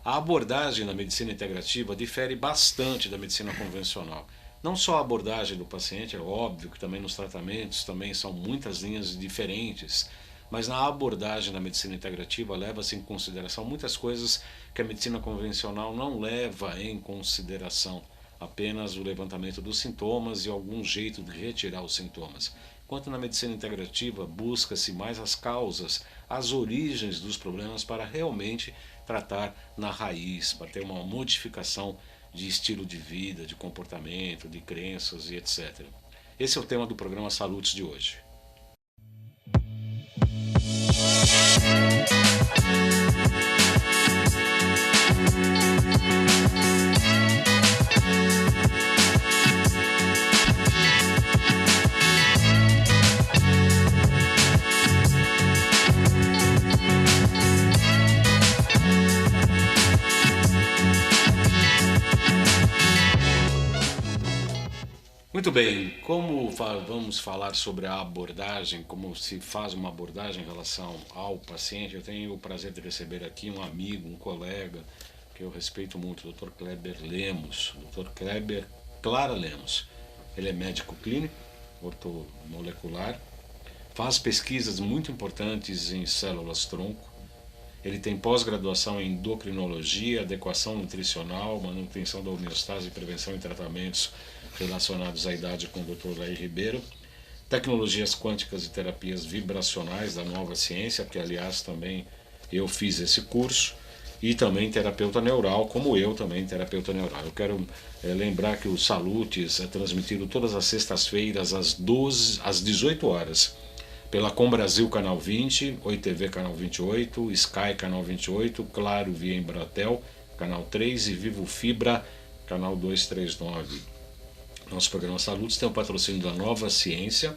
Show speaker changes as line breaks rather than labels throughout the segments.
A abordagem na medicina integrativa difere bastante da medicina convencional. Não só a abordagem do paciente, é óbvio que também nos tratamentos também são muitas linhas diferentes, mas na abordagem da medicina integrativa leva-se em consideração muitas coisas que a medicina convencional não leva em consideração, apenas o levantamento dos sintomas e algum jeito de retirar os sintomas. Enquanto na medicina integrativa busca-se mais as causas, as origens dos problemas para realmente tratar na raiz, para ter uma modificação de estilo de vida, de comportamento, de crenças e etc. Esse é o tema do programa Salutes de hoje. Muito bem, como vamos falar sobre a abordagem, como se faz uma abordagem em relação ao paciente, eu tenho o prazer de receber aqui um amigo, um colega, que eu respeito muito, o Dr. Kleber Lemos, Dr. Kleber Clara Lemos. Ele é médico clínico, ortomolecular, faz pesquisas muito importantes em células-tronco. Ele tem pós-graduação em endocrinologia, adequação nutricional, manutenção da homeostase e prevenção em tratamentos relacionados à idade com o Dr. Lair Ribeiro. Tecnologias quânticas e terapias vibracionais da Nova Ciência, que aliás também eu fiz esse curso. E também terapeuta neural, como eu também terapeuta neural. Eu quero lembrar que o Salutes é transmitido todas as sextas-feiras às 18 horas. Pela Com Brasil Canal 20, Oi TV Canal 28, Sky Canal 28, Claro via Embratel Canal 3 e Vivo Fibra Canal 239. Nosso programa Salutes tem o patrocínio da Nova Ciência,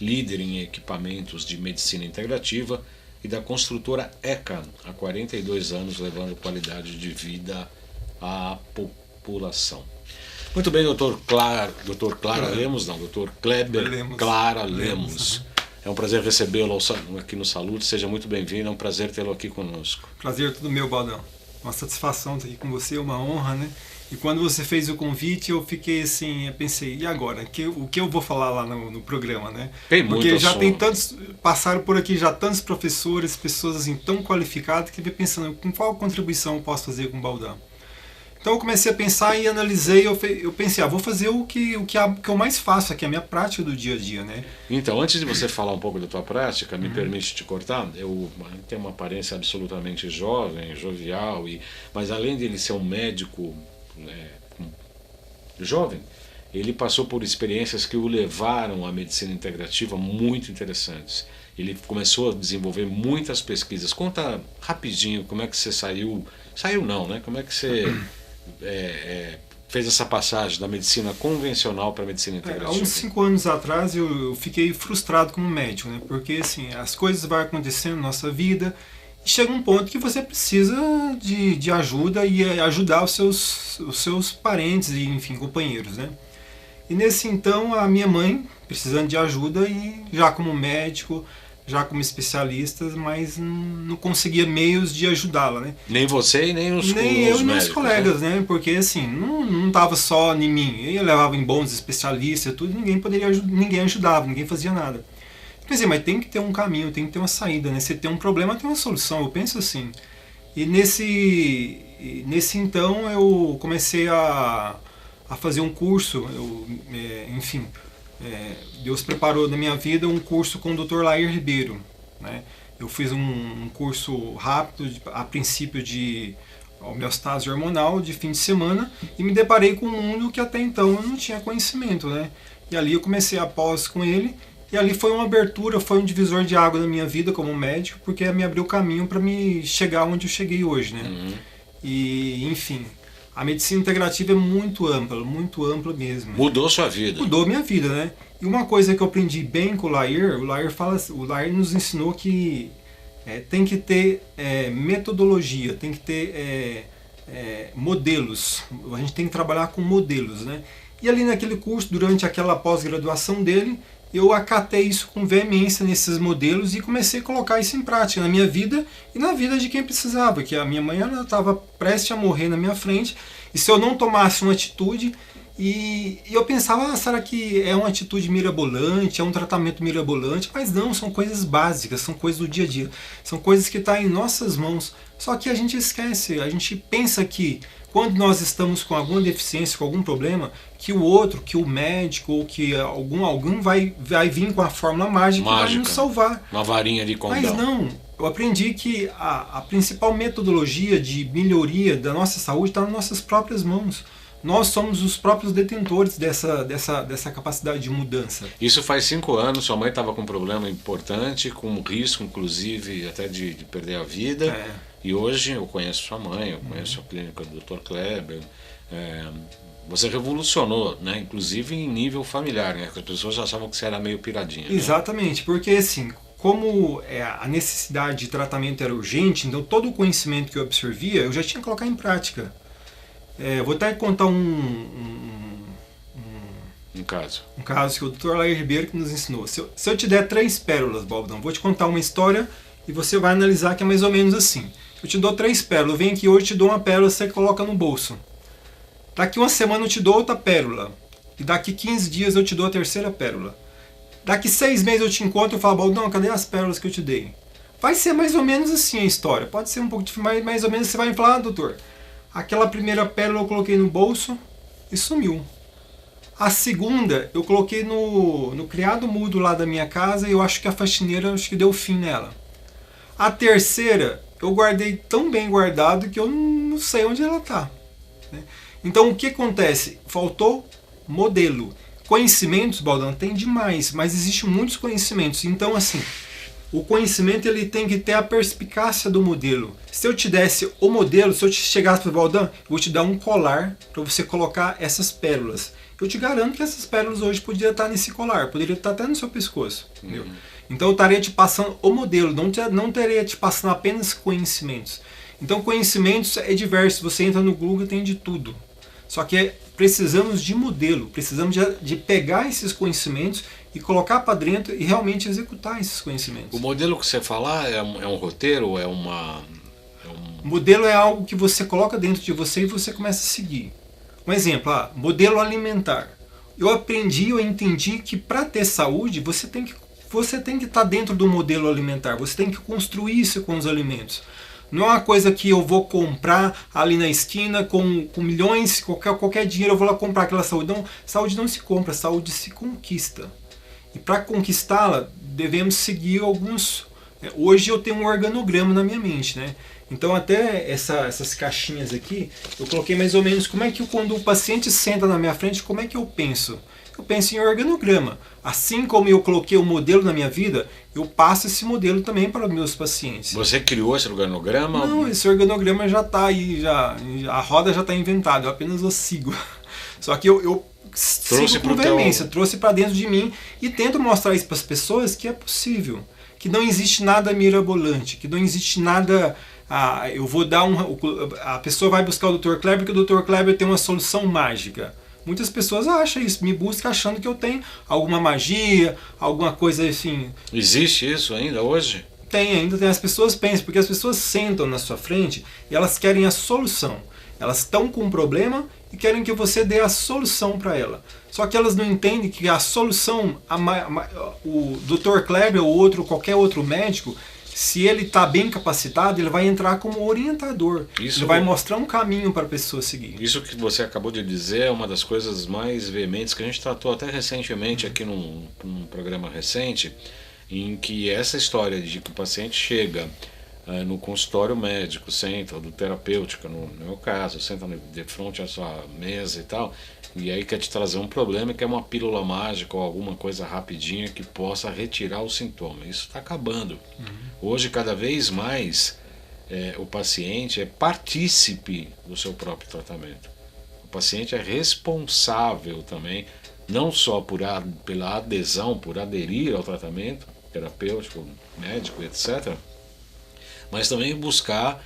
líder em equipamentos de medicina integrativa, e da construtora ECA, há 42 anos, levando qualidade de vida à população. Muito bem, doutor Clara Lemos, não, doutor Kleber
Lemos.
Clara Lemos. É um prazer recebê-lo aqui no Salute, seja muito bem-vindo, é um prazer tê-lo aqui conosco.
Prazer todo meu, Baldão. Uma satisfação estar aqui com você, uma honra, né? E quando você fez o convite, eu fiquei assim, eu pensei, e agora? O que eu vou falar lá no programa, né?
Tem muito
Porque já
assunto.
tem tantos, passaram por aqui já tantos professores, pessoas assim tão qualificadas, que eu fiquei pensando, com qual contribuição eu posso fazer com o Baldão? Então eu comecei a pensar e analisei, eu pensei, vou fazer o que eu mais faço aqui, a minha prática do dia a dia, né?
Então, antes de você falar um pouco da tua prática, me permite te cortar, eu tenho uma aparência absolutamente jovem, jovial, mas além de ele ser um médico jovem, ele passou por experiências que o levaram à medicina integrativa muito interessantes. Ele começou a desenvolver muitas pesquisas. Conta rapidinho como é que você saiu não, né? Como é que você fez essa passagem da medicina convencional para a medicina integrativa?
Há uns 5 anos atrás eu fiquei frustrado como médico, né? Porque assim, as coisas vão acontecendo na nossa vida e chega um ponto que você precisa de ajuda e ajudar os seus parentes e, enfim, companheiros, né? E nesse então, a minha mãe, precisando de ajuda, e já como médico, já como especialista, mas não conseguia meios de ajudá-la, né?
Nem você e nem os
Nem eu e meus
médicos,
colegas, né? Porque assim, não tava só em mim. Eu levava em bons especialistas e tudo, ninguém ajudava, ninguém fazia nada. Quer dizer, mas tem que ter um caminho, tem que ter uma saída, né? Se tem um problema, tem uma solução, eu penso assim. E nesse então eu comecei a fazer um curso, enfim, Deus preparou na minha vida um curso com o Dr. Lair Ribeiro, né? Eu fiz um curso rápido, a princípio de homeostase hormonal, de fim de semana, e me deparei com um mundo que até então eu não tinha conhecimento, né? E ali eu comecei a pós com ele, e ali foi uma abertura, foi um divisor de água na minha vida como médico, porque me abriu o caminho para me chegar onde eu cheguei hoje, né? E, enfim, a medicina integrativa é muito ampla mesmo.
Mudou sua vida.
Mudou minha vida, né? E uma coisa que eu aprendi bem com o Lair nos ensinou que tem que ter metodologia, tem que ter modelos. A gente tem que trabalhar com modelos, né? E ali naquele curso, durante aquela pós-graduação dele, eu acatei isso com veemência nesses modelos e comecei a colocar isso em prática na minha vida e na vida de quem precisava, que a minha mãe estava prestes a morrer na minha frente, e se eu não tomasse uma atitude, e eu pensava, será que é uma atitude mirabolante, é um tratamento mirabolante? Mas não, são coisas básicas, são coisas do dia a dia, são coisas que estão em nossas mãos, só que a gente esquece, a gente pensa que quando nós estamos com alguma deficiência, com algum problema, que o outro, que o médico ou que algum vai vir com a fórmula mágica e vai nos salvar.
Uma varinha de condão.
Mas não, eu aprendi que a principal metodologia de melhoria da nossa saúde está nas nossas próprias mãos. Nós somos os próprios detentores dessa capacidade de mudança.
Isso faz 5 anos, sua mãe estava com um problema importante, com risco, inclusive, até de perder a vida. E hoje eu conheço sua mãe, eu conheço a clínica do Dr. Kleber. Você revolucionou, né? Inclusive em nível familiar, né? As pessoas achavam que você era meio piradinha.
Exatamente, né? Porque assim, como a necessidade de tratamento era urgente, então todo o conhecimento que eu absorvia, eu já tinha que colocar em prática. Vou até contar um caso que o Dr. Lair Ribeiro que nos ensinou. Se eu te der 3 pérolas, Baldão, vou te contar uma história e você vai analisar que é mais ou menos assim. Eu te dou 3 pérolas, eu venho aqui hoje, te dou uma pérola, você coloca no bolso. Daqui uma semana eu te dou outra pérola. E daqui 15 dias eu te dou a 3ª pérola. Daqui 6 meses eu te encontro e falo, Baldão, cadê as pérolas que eu te dei? Vai ser mais ou menos assim a história. Pode ser um pouco difícil, mas mais ou menos você vai me falar, doutor, aquela primeira pérola eu coloquei no bolso e sumiu. A segunda eu coloquei no criado mudo lá da minha casa e eu acho que a faxineira deu fim nela. A terceira eu guardei tão bem guardado que eu não sei onde ela está. Então o que acontece? Faltou modelo. Conhecimentos, Baldão, tem demais, mas existem muitos conhecimentos. Então assim, o conhecimento ele tem que ter a perspicácia do modelo. Se eu te desse o modelo, se eu te chegasse para o Baldão, eu vou te dar um colar para você colocar essas pérolas. Eu te garanto que essas pérolas hoje poderiam estar nesse colar, poderia estar até no seu pescoço. Entendeu? Então eu estaria te passando o modelo, não teria te passando apenas conhecimentos. Então conhecimentos é diverso, você entra no Google e tem de tudo. Só que precisamos de modelo, precisamos de pegar esses conhecimentos e colocar para dentro e realmente executar esses conhecimentos.
O modelo que você falar é um roteiro,
O modelo é algo que você coloca dentro de você e você começa a seguir. Um exemplo, modelo alimentar. Eu aprendi, eu entendi que para ter saúde você tem que estar dentro do modelo alimentar, você tem que construir isso com os alimentos. Não é uma coisa que eu vou comprar ali na esquina com milhões, qualquer dinheiro eu vou lá comprar aquela saúde. Não, saúde não se compra, saúde se conquista. E para conquistá-la, devemos seguir alguns... Hoje eu tenho um organograma na minha mente, né? Então até essas caixinhas aqui, eu coloquei mais ou menos como é que quando o paciente senta na minha frente, como é que eu penso? Eu penso em organograma. Assim como eu coloquei o modelo na minha vida, eu passo esse modelo também para os meus pacientes.
Você criou esse organograma?
Não, esse organograma já está aí, a roda já está inventada, eu apenas o sigo. Só que eu sigo com veemência, trouxe para dentro de mim e tento mostrar isso para as pessoas que é possível. Que não existe nada mirabolante, que não existe nada... eu vou dar a pessoa vai buscar o Dr. Kleber, porque o Dr. Kleber tem uma solução mágica. Muitas pessoas acham isso, me buscam achando que eu tenho alguma magia, alguma coisa assim.
Existe isso ainda hoje?
Ainda tem. As pessoas pensam, porque as pessoas sentam na sua frente e elas querem a solução. Elas estão com um problema e querem que você dê a solução para ela. Só que elas não entendem que a solução, o Dr. Kleber ou qualquer outro médico, se ele está bem capacitado, ele vai entrar como orientador. Ele vai mostrar um caminho para a pessoa seguir.
Isso que você acabou de dizer é uma das coisas mais veementes que a gente tratou até recentemente aqui num programa recente, em que essa história de que o paciente chega no consultório médico, senta, do terapêutico, no meu caso, senta de frente à sua mesa e tal, e aí quer te trazer um problema que é uma pílula mágica ou alguma coisa rapidinha que possa retirar o sintoma. Isso está acabando. Hoje, cada vez mais, o paciente é partícipe do seu próprio tratamento. O paciente é responsável também, não só pela adesão, por aderir ao tratamento terapêutico, médico, etc., mas também buscar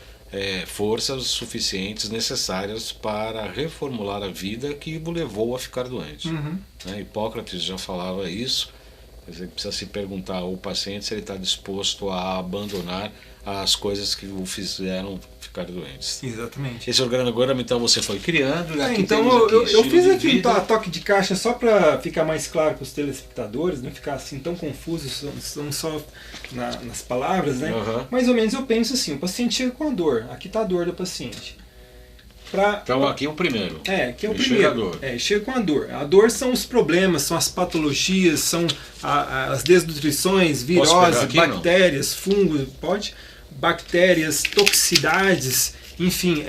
forças suficientes necessárias para reformular a vida que o levou a ficar doente. Hipócrates já falava isso, Você precisa se perguntar ao paciente se ele está disposto a abandonar as coisas que o fizeram ficar doentes.
Exatamente.
Esse organograma, então, você foi criando. Aqui
então eu fiz aqui um toque de caixa só para ficar mais claro para os telespectadores, não ficar assim tão confusos, não só nas palavras, né?
Uhum.
Mais ou menos eu penso assim, o paciente chega com a dor, aqui está a dor do paciente.
Então aqui é o primeiro.
Que é o primeiro. Chega com a dor. A dor são os problemas, são as patologias, são as desnutrições, virose,
aqui,
bactérias, fungos, bactérias, toxicidades, enfim,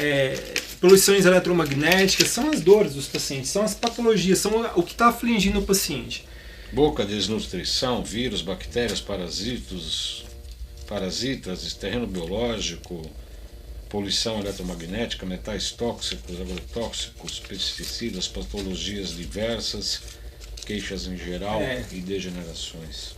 poluições eletromagnéticas, são as dores dos pacientes, são as patologias, são o que está afligindo o paciente.
Boca, desnutrição, vírus, bactérias, parasitas, terreno biológico, poluição eletromagnética, metais tóxicos, agrotóxicos, pesticidas, patologias diversas, queixas em geral e degenerações.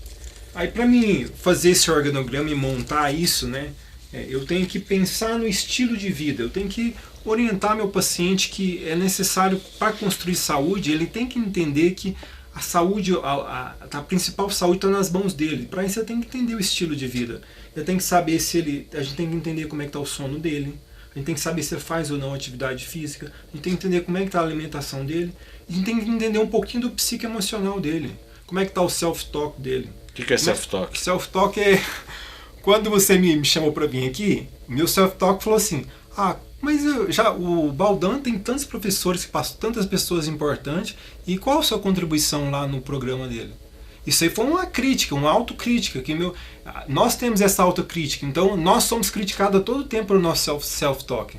Aí para mim fazer esse organograma e montar isso, né, eu tenho que pensar no estilo de vida, eu tenho que orientar meu paciente que é necessário para construir saúde, ele tem que entender que a saúde, a principal saúde está nas mãos dele. Para isso eu tenho que entender o estilo de vida. Eu tenho que saber a gente tem que entender como é que está o sono dele. A gente tem que saber se ele faz ou não atividade física. A gente tem que entender como é que está a alimentação dele. A gente tem que entender um pouquinho do psicoemocional dele. Como é que está o self-talk dele.
O que é self-talk?
Self-talk é... Quando você me chamou para vir aqui, meu self-talk falou assim, mas o Baldan tem tantos professores que passam tantas pessoas importantes, e qual a sua contribuição lá no programa dele? Isso aí foi uma crítica, uma autocrítica. Nós temos essa autocrítica, então nós somos criticados a todo tempo pelo nosso self-talk.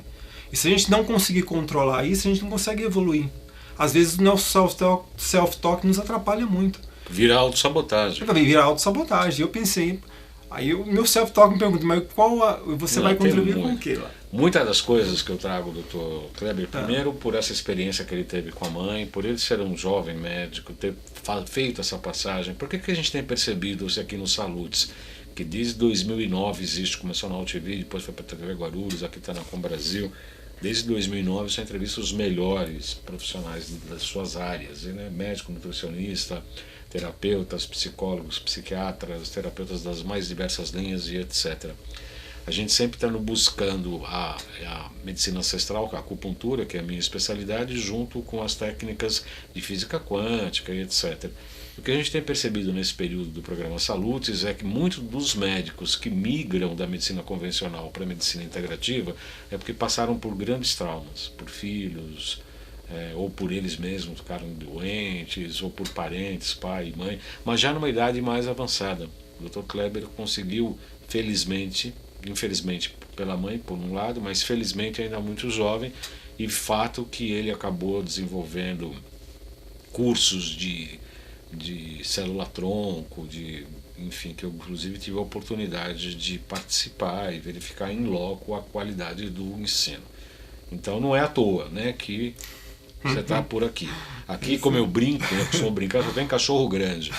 E se a gente não conseguir controlar isso, a gente não consegue evoluir. Às vezes o nosso self-talk nos atrapalha muito.
Vira autossabotagem.
Vira autossabotagem. Eu pensei... Aí o meu self-talk me pergunta, mas você vai contribuir com o quê lá?
Muitas das coisas que eu trago do Dr. Kleber, primeiro por essa experiência que ele teve com a mãe, por ele ser um jovem médico, ter feito essa passagem. Por que a gente tem percebido isso aqui no Salutes? Que desde 2009 existe, começou na UTV, depois foi para a TV Guarulhos, aqui está na Com Brasil. Desde 2009 você entrevista os melhores profissionais das suas áreas, né? Médico, nutricionista, terapeutas, psicólogos, psiquiatras, terapeutas das mais diversas linhas e etc. A gente sempre está buscando a medicina ancestral, a acupuntura, que é a minha especialidade, junto com as técnicas de física quântica e etc. O que a gente tem percebido nesse período do programa Salutes é que muitos dos médicos que migram da medicina convencional para a medicina integrativa é porque passaram por grandes traumas, por filhos, ou por eles mesmos ficaram doentes, ou por parentes, pai e mãe, mas já numa idade mais avançada. O Dr. Kleber conseguiu, infelizmente pela mãe por um lado, mas felizmente ainda muito jovem, e fato que ele acabou desenvolvendo cursos de célula-tronco, enfim, que eu inclusive tive a oportunidade de participar e verificar em loco a qualidade do ensino. Então não é à toa, né, que você está por aqui. Aqui, como eu brinco, eu costumo brincar, só tem cachorro grande.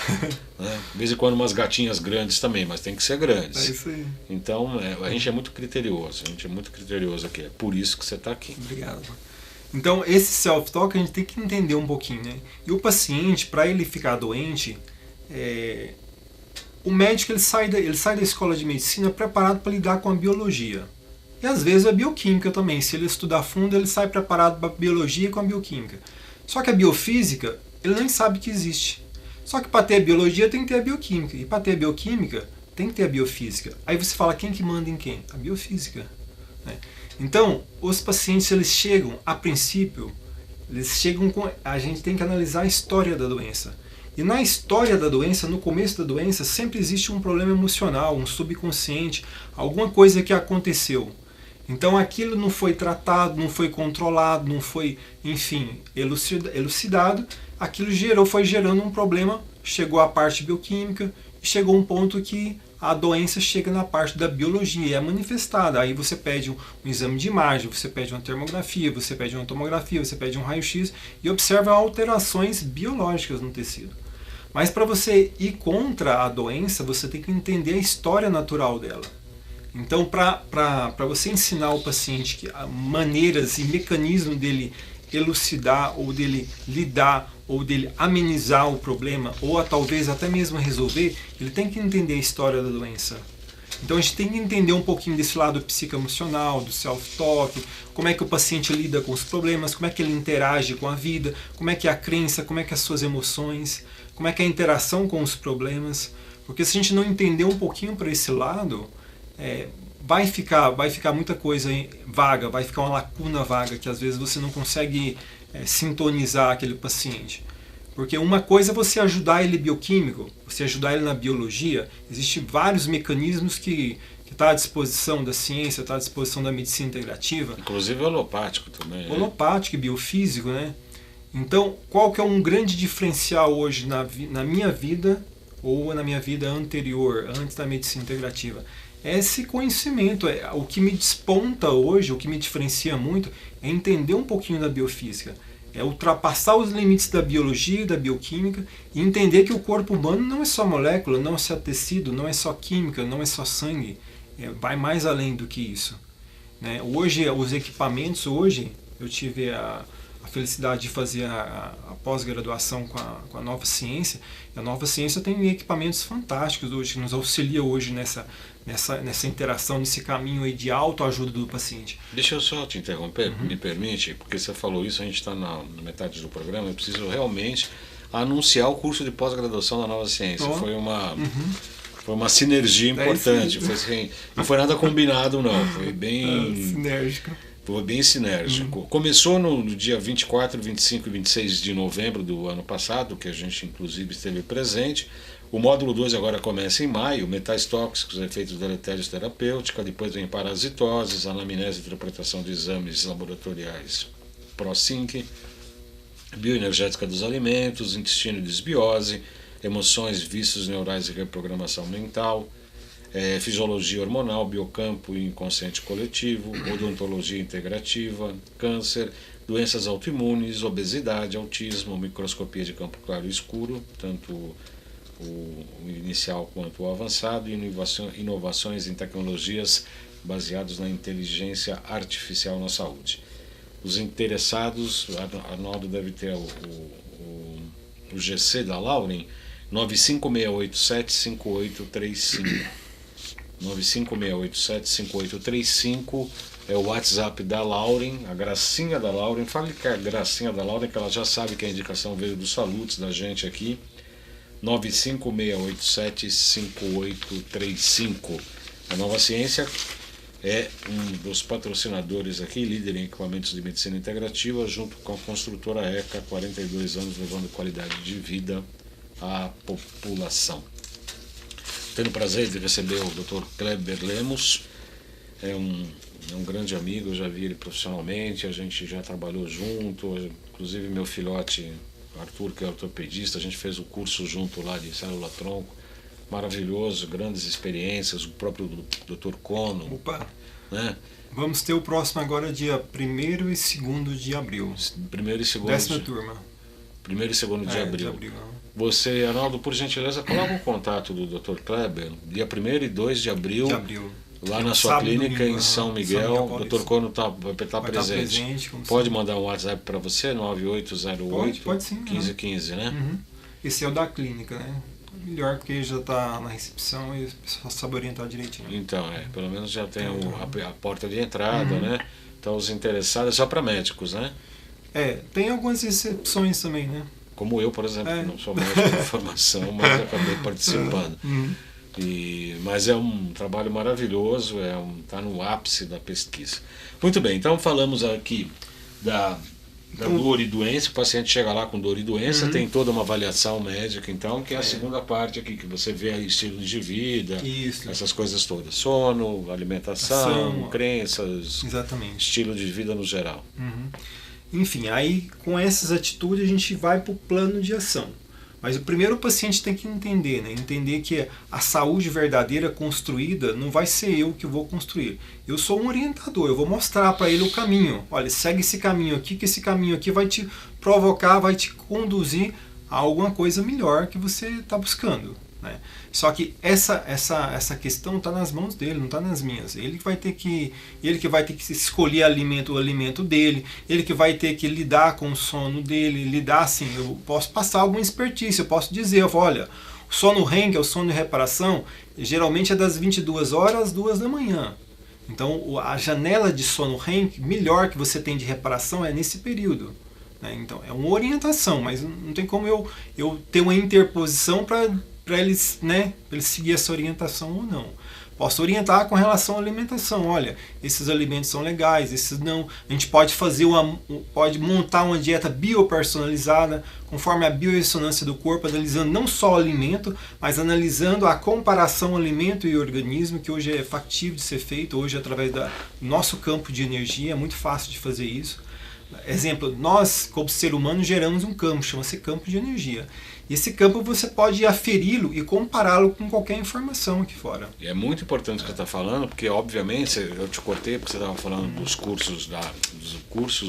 Né? De vez em quando umas gatinhas grandes também, mas tem que ser grandes.
É isso aí.
Então a gente é muito criterioso, aqui. É por isso que você está aqui.
Obrigado. Então esse self-talk a gente tem que entender um pouquinho, né? E o paciente, para ele ficar doente, o médico ele sai da escola de medicina preparado para lidar com a biologia. E às vezes a bioquímica também. Se ele estudar fundo, ele sai preparado para a biologia e com a bioquímica. Só que a biofísica, ele nem sabe que existe. Só que para ter a biologia tem que ter a bioquímica. E para ter a bioquímica, tem que ter a biofísica. Aí você fala, quem que manda em quem? A biofísica. Né? Então, os pacientes, eles chegam, a princípio, a gente tem que analisar a história da doença. E na história da doença, no começo da doença, sempre existe um problema emocional, um subconsciente, alguma coisa que aconteceu. Então aquilo não foi tratado, não foi controlado, não foi, enfim, elucidado. Aquilo foi gerando um problema, chegou à parte bioquímica, e chegou um ponto que a doença chega na parte da biologia e é manifestada. Aí você pede um exame de imagem, você pede uma termografia, você pede uma tomografia, você pede um raio-x e observa alterações biológicas no tecido. Mas para você ir contra a doença, você tem que entender a história natural dela. Então, para você ensinar o paciente maneiras e mecanismos dele elucidar, ou dele lidar, ou dele amenizar o problema, ou talvez até mesmo resolver, ele tem que entender a história da doença. Então a gente tem que entender um pouquinho desse lado psicoemocional, do self-talk, como é que o paciente lida com os problemas, como é que ele interage com a vida, como é que é a crença, como é que é as suas emoções, como é que é a interação com os problemas. Porque se a gente não entender um pouquinho para esse lado, vai ficar muita coisa vaga, vai ficar uma lacuna vaga que às vezes você não consegue sintonizar aquele paciente. Porque uma coisa é você ajudar ele bioquímico, você ajudar ele na biologia. Existem vários mecanismos que está à disposição da ciência, está à disposição da medicina integrativa.
Inclusive holopático também.
Holopático e biofísico, né? Então, qual que é um grande diferencial hoje na minha vida ou na minha vida anterior, antes da medicina integrativa? É esse conhecimento. O que me desponta hoje, o que me diferencia muito, é entender um pouquinho da biofísica. É ultrapassar os limites da biologia e da bioquímica e entender que o corpo humano não é só molécula, não é só tecido, não é só química, não é só sangue. Vai mais além do que isso. Né? Hoje, os equipamentos, eu tive a felicidade de fazer a pós-graduação com a Nova Ciência. E a Nova Ciência tem equipamentos fantásticos hoje, que nos auxilia hoje nessa interação, nesse caminho aí de autoajuda do paciente.
Deixa eu só te interromper, me permite, porque você falou isso, a gente está na metade do programa, eu preciso realmente anunciar o curso de pós-graduação da Nova Ciência. Foi uma sinergia importante, não foi nada combinado não, foi bem...
sinérgico.
Foi bem sinérgico. Começou no dia 24, 25 e 26 de novembro do ano passado, que a gente inclusive esteve presente. O módulo 2 agora começa em maio, metais tóxicos, efeitos deletérios terapêutica, depois vem parasitoses, anamnese e interpretação de exames laboratoriais ProSync, bioenergética dos alimentos, intestino e desbiose, emoções, vícios neurais e reprogramação mental, fisiologia hormonal, biocampo e inconsciente coletivo, odontologia integrativa, câncer, doenças autoimunes, obesidade, autismo, microscopia de campo claro e escuro, tanto o inicial quanto o avançado, e inovações em tecnologias baseadas na inteligência artificial na saúde. Os interessados, Arnaldo deve ter o GC da Lauren, 956875835. 956875835 é o WhatsApp da Lauren, a Gracinha da Lauren. Fale que é a Gracinha da Lauren, que ela já sabe que a indicação veio dos salutos da gente aqui. 956875835. A Nova Ciência é um dos patrocinadores aqui, líder em equipamentos de medicina integrativa, junto com a construtora ECA, 42 anos levando qualidade de vida à população. Tenho o prazer de receber o Dr. Kleber Lemos, é um grande amigo, eu já vi ele profissionalmente, a gente já trabalhou junto, inclusive meu filhote Arthur, que é ortopedista, a gente fez o curso junto lá de célula-tronco, maravilhoso, grandes experiências, o próprio Dr. Cono.
Opa!
Né?
Vamos ter o próximo agora dia 1º e 2º de abril.
1º e 2º.
10ª turma.
1º e 2º de abril.
De abril.
Você, Arnaldo, por gentileza, coloca o contato do Dr. Kleber, dia 1º e 2 de abril. Lá na sua clínica em São Miguel, o Dr. Cono vai estar presente. Pode mandar um WhatsApp para você, 9808
pode sim,
1515, né?
Esse é o da clínica, né? Melhor porque já está na recepção e o pessoal sabe orientar direitinho.
Então, pelo menos já tem a porta de entrada, né? Então, os interessados, só para médicos, né?
Tem algumas exceções também, né?
Como eu, por exemplo, que não sou médico de formação, mas acabei participando. Mas é um trabalho maravilhoso, está no ápice da pesquisa. Muito bem, então falamos aqui da dor e doença, o paciente chega lá com dor e doença, tem toda uma avaliação médica, então, que é a segunda parte aqui, que você vê aí estilo de vida, essas coisas todas, sono, alimentação, crenças, estilo de vida no geral.
Enfim, aí com essas atitudes a gente vai para o plano de ação. Mas o primeiro o paciente tem que entender, né? Entender que a saúde verdadeira construída não vai ser eu que vou construir. Eu sou um orientador, eu vou mostrar para ele o caminho. Olha, segue esse caminho aqui, que esse caminho aqui vai te provocar, vai te conduzir a alguma coisa melhor que você está buscando. né? Só que essa questão está nas mãos dele, não está nas minhas. Ele que vai ter que escolher o alimento dele, ele que vai ter que lidar com o sono dele, lidar assim. Eu posso passar alguma expertise, eu posso dizer, olha, o sono REM, que é o sono de reparação, geralmente é das 22 horas às 2 da manhã. Então a janela de sono REM melhor que você tem de reparação é nesse período. Então é uma orientação, mas não tem como eu ter uma interposição para eles, né, pra eles seguir essa orientação ou não. Posso orientar com relação à alimentação. Olha, esses alimentos são legais, esses não. A gente pode pode montar uma dieta biopersonalizada, conforme a biorressonância do corpo, analisando não só o alimento, mas analisando a comparação alimento e organismo, que hoje é factível de ser feito, hoje através do nosso campo de energia, é muito fácil de fazer isso. Exemplo, nós, como ser humano, geramos um campo, chama-se campo de energia. Esse campo você pode aferi-lo e compará-lo com qualquer informação aqui fora.
E é muito importante o que você está falando, porque obviamente, eu te cortei porque você estava falando dos cursos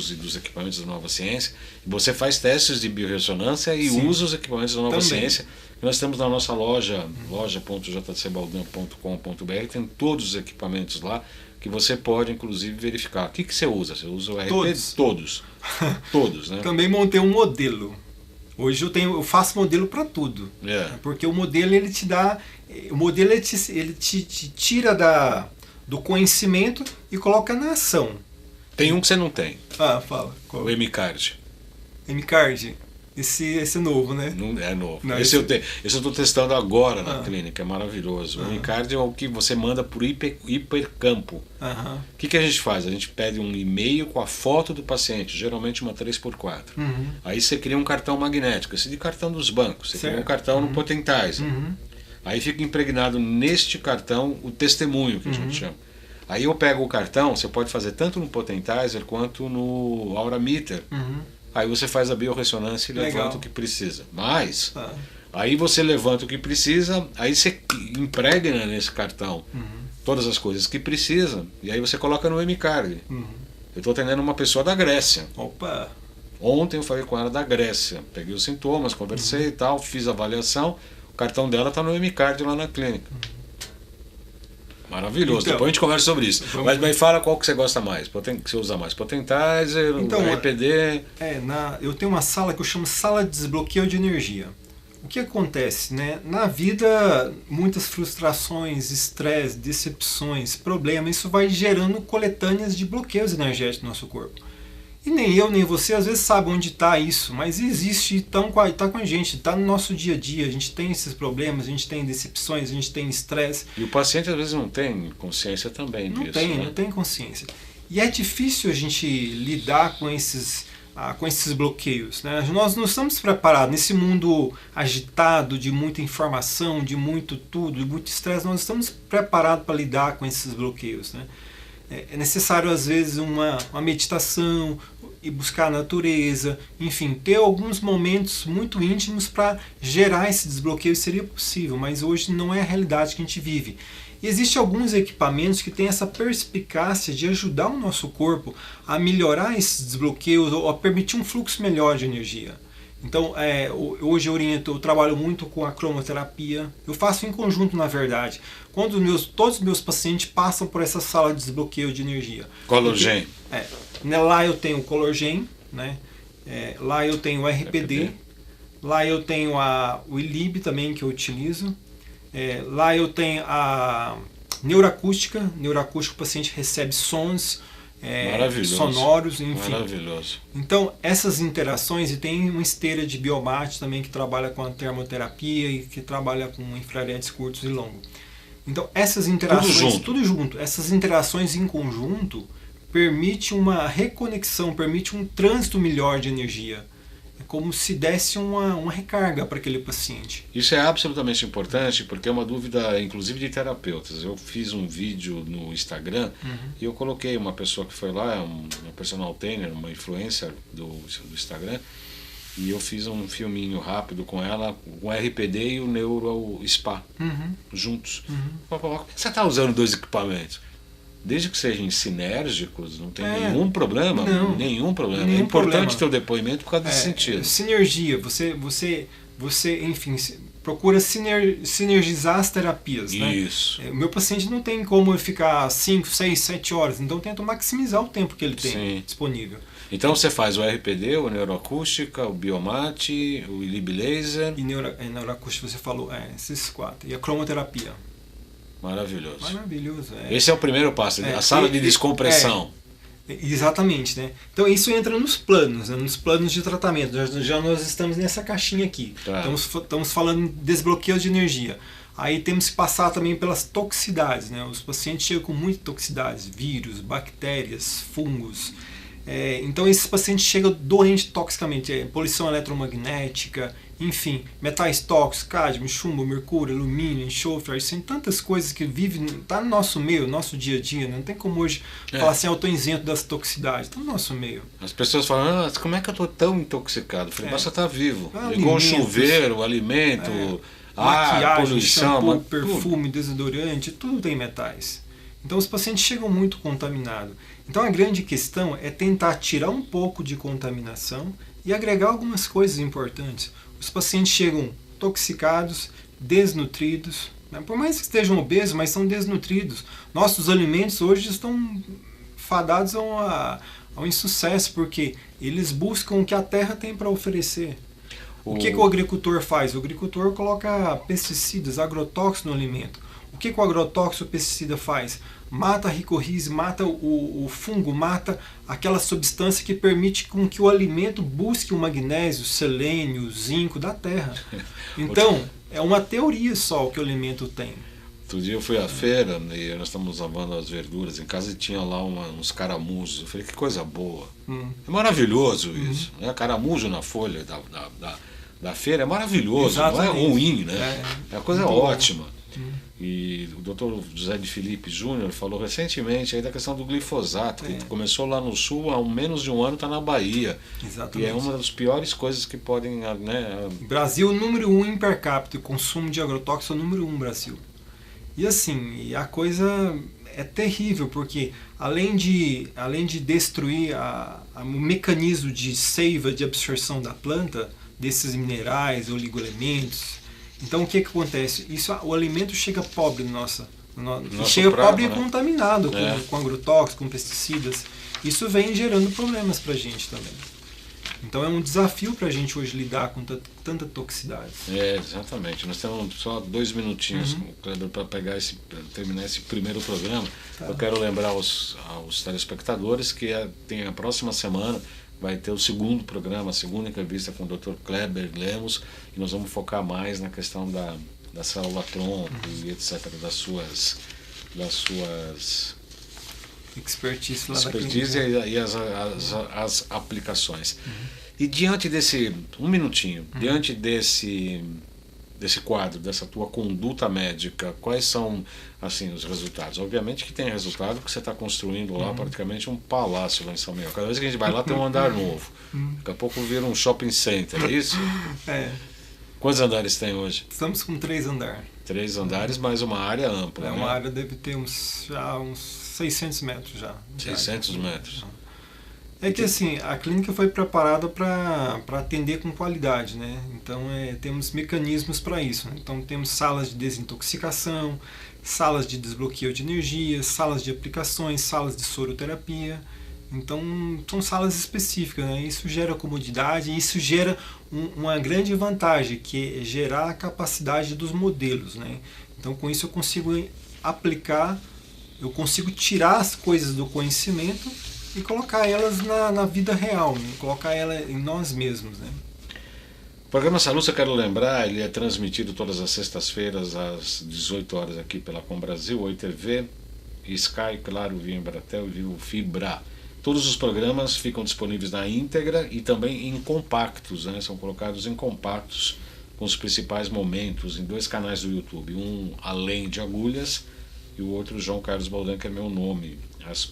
e dos equipamentos da Nova Ciência, e você faz testes de biorressonância e usa os equipamentos da Nova Ciência. Nós temos na nossa loja, loja.jcbaldan.com.br, tem todos os equipamentos lá, que você pode, inclusive, verificar. O que você usa? Você usa o RP? Todos. Todos, né?
Também montei um modelo. Hoje eu faço modelo para tudo. Porque o modelo ele te dá. O modelo ele te tira do conhecimento e coloca na ação.
Tem um que você não tem.
Fala. Qual?
O M-Card.
M-Card? Esse é novo, né?
Não é novo. Não, esse eu estou testando agora na clínica, é maravilhoso. O M-Card é o que você manda por hipercampo. O que a gente faz? A gente pede um e-mail com a foto do paciente, geralmente uma 3x4. Aí você cria um cartão magnético, esse de cartão dos bancos. Você cria um cartão no Potentizer. Aí fica impregnado neste cartão o testemunho, que a gente chama. Aí eu pego o cartão, você pode fazer tanto no Potentizer quanto no Aurameter. Aí você faz a biorressonância e levanta o que precisa. Mas, aí você levanta o que precisa, aí você impregna nesse cartão todas as coisas que precisa, e aí você coloca no M-Card. Eu estou atendendo uma pessoa da Grécia.
Opa!
Ontem eu falei com ela da Grécia. Peguei os sintomas, conversei e tal, fiz a avaliação. O cartão dela está no M-Card lá na clínica. Maravilhoso, então, depois a gente conversa sobre isso. Mas fala qual que você gosta mais, que você usa mais, Potentizer, então, RPD...
Eu tenho uma sala que eu chamo sala de desbloqueio de energia. O que acontece, né? Na vida, muitas frustrações, estresse, decepções, problemas, isso vai gerando coletâneas de bloqueios energéticos no nosso corpo. E nem eu, nem você, às vezes sabe onde está isso, mas existe, está com a gente, está no nosso dia a dia, a gente tem esses problemas, a gente tem decepções, a gente tem estresse.
E o paciente às vezes não tem consciência também disso.
Não tem consciência. E é difícil a gente lidar com esses bloqueios, né? Nós não estamos preparados nesse mundo agitado, de muita informação, de muito tudo, de muito estresse, nós estamos preparados para lidar com esses bloqueios, né? É necessário às vezes uma meditação e buscar a natureza, enfim, ter alguns momentos muito íntimos para gerar esse desbloqueio. Seria possível, mas hoje não é a realidade que a gente vive. E existem alguns equipamentos que têm essa perspicácia de ajudar o nosso corpo a melhorar esses desbloqueios ou a permitir um fluxo melhor de energia. Então, hoje eu trabalho muito com a cromoterapia. Eu faço em conjunto, na verdade. Quando todos os meus pacientes passam por essa sala de desbloqueio de energia.
Colorgen.
Lá eu tenho o Colorgen, né? Lá eu tenho o RPD. Lá eu tenho o ILIB também, que eu utilizo. Lá eu tenho a neuroacústica. Neuroacústica, o paciente recebe sons sonoros, enfim.
Maravilhoso.
Então, essas interações, e tem uma esteira de biomate também que trabalha com a termoterapia e que trabalha com infraredes curtos e longos. Então, essas interações, tudo junto, essas interações em conjunto permite uma reconexão, permite um trânsito melhor de energia. É como se desse uma recarga para aquele paciente.
Isso é absolutamente importante, porque é uma dúvida, inclusive, de terapeutas. Eu fiz um vídeo no Instagram e eu coloquei uma pessoa que foi lá, uma personal trainer, uma influencer do Instagram, e eu fiz um filminho rápido com ela, com o RPD e o Neuro Spa, juntos. Você está usando dois equipamentos? Desde que sejam sinérgicos, não tem nenhum problema. Nenhum problema. É importante ter o depoimento por causa desse sentido.
Sinergia, você, enfim, procura sinergizar as terapias.
Isso.
Né? O meu paciente não tem como ficar 5, 6, 7 horas, então eu tento maximizar o tempo que ele tem disponível.
Então você faz o RPD, o neuroacústica, o biomate, o lib laser.
E neuroacústica você falou, esses 4. E a cromoterapia.
Maravilhoso.
Maravilhoso.
Esse é o primeiro passo, a sala de descompressão.
Exatamente, né? Então isso entra nos planos, né? Nos planos de tratamento. Já nós estamos nessa caixinha aqui.
Tá.
Estamos falando em desbloqueio de energia. Aí temos que passar também pelas toxicidades, né? Os pacientes chegam com muitas toxicidades, vírus, bactérias, fungos. Então esses pacientes chegam doentes toxicamente, poluição eletromagnética, enfim, metais tóxicos, cádmio, chumbo, mercúrio, alumínio, enxofre, arsênio, tantas coisas que vivem, está no nosso meio, no nosso dia a dia, né? Não tem como hoje falar assim, eu estou isento das toxicidades, está no nosso meio.
As pessoas falam, como é que eu estou tão intoxicado? Eu falei, basta estar vivo.
Igual
um chuveiro, alimento,
maquiagem,
poluição,
shampoo, perfume, desodorante, tudo tem metais. Então os pacientes chegam muito contaminados. Então a grande questão é tentar tirar um pouco de contaminação e agregar algumas coisas importantes. Os pacientes chegam intoxicados, desnutridos, né? Por mais que estejam obesos, mas são desnutridos. Nossos alimentos hoje estão fadados ao insucesso, porque eles buscam o que a terra tem para oferecer. O que o agricultor faz? O agricultor coloca pesticidas, agrotóxicos no alimento. O que o agrotóxico, o pesticida faz? Mata a ricorrise, mata o fungo, mata aquela substância que permite com que o alimento busque o magnésio, o selênio, o zinco da terra. Então, é uma teoria só o que o alimento tem.
Outro dia eu fui à feira e nós estamos lavando as verduras em casa e tinha lá uns caramujos. Eu falei, que coisa boa. É maravilhoso isso. Né? Caramujo na folha da feira é maravilhoso,
exatamente.
Não é ruim, né? É uma coisa
muito
ótima. E o Dr. José de Filipe Júnior falou recentemente aí da questão do glifosato, que começou lá no sul, há menos de um ano está na Bahia.
Exatamente.
E é uma das piores coisas que podem... Né,
Brasil, número 1 em per capita, o consumo de agrotóxicos é o número 1 Brasil. E assim, a coisa é terrível, porque além de destruir o mecanismo de seiva, de absorção da planta, desses minerais, oligoelementos, então o que acontece? O alimento chega pobre chega
prato,
pobre e
né?
contaminado com agrotóxicos, com pesticidas. Isso vem gerando problemas para a gente também. Então é um desafio para a gente hoje lidar com tanta toxicidade.
Exatamente. Nós temos só 2 minutinhos, Kleber, para terminar esse primeiro programa. Tá. Eu quero lembrar aos telespectadores que tem a próxima semana vai ter o segundo programa, a segunda entrevista com o Dr. Kleber Lemos, e nós vamos focar mais na questão da célula-tronco e etc., das suas
expertise
e as aplicações. E diante desse, diante desse quadro, dessa tua conduta médica, quais são assim os resultados? Obviamente que tem resultado que você está construindo lá praticamente um palácio lá em São Miguel. Cada vez que a gente vai lá tem um andar novo. Daqui a pouco vira um shopping center, é isso? Quantos andares tem hoje?
Estamos com 3 andares.
3 andares, mais uma área ampla.
Uma área deve ter uns 600 metros já.
600 metros.
É que assim, a clínica foi preparada para atender com qualidade, né? Então temos mecanismos para isso, né? Então temos salas de desintoxicação, salas de desbloqueio de energia, salas de aplicações, salas de soroterapia. Então são salas específicas, né? Isso gera comodidade e isso gera uma grande vantagem, que é gerar a capacidade dos modelos, né? Então com isso eu consigo aplicar, eu consigo tirar as coisas do conhecimento e colocar elas na vida real, né? Colocar ela em nós mesmos, né?
O programa Saúde, eu quero lembrar, ele é transmitido todas as sextas-feiras às 18 horas aqui pela Com Brasil, Oi TV, Sky, claro, via Embratel e via Fibra. Todos os programas ficam disponíveis na íntegra e também em compactos, né? São colocados em compactos com os principais momentos em 2 canais do YouTube, um Além de Agulhas e o outro João Carlos Baldan, que é meu nome. As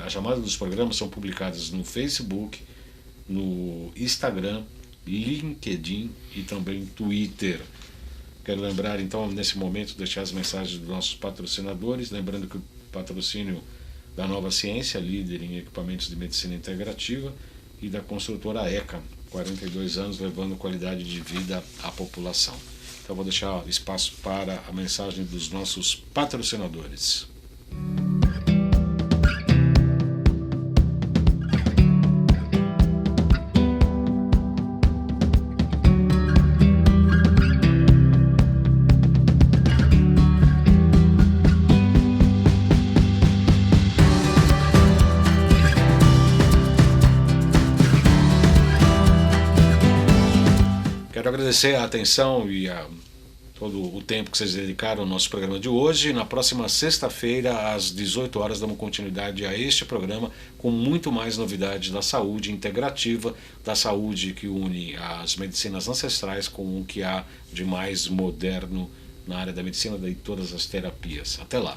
chamadas dos programas são publicadas no Facebook, no Instagram, LinkedIn e também Twitter. Quero lembrar então nesse momento deixar as mensagens dos nossos patrocinadores, lembrando que o patrocínio da Nova Ciência, líder em equipamentos de medicina integrativa, e da construtora ECA, 42 anos levando qualidade de vida à população. Então vou deixar espaço para a mensagem dos nossos patrocinadores. Quero agradecer a atenção e todo o tempo que vocês dedicaram ao nosso programa de hoje. Na próxima sexta-feira, às 18 horas, damos continuidade a este programa com muito mais novidades da saúde integrativa, da saúde que une as medicinas ancestrais com o que há de mais moderno na área da medicina e todas as terapias. Até lá!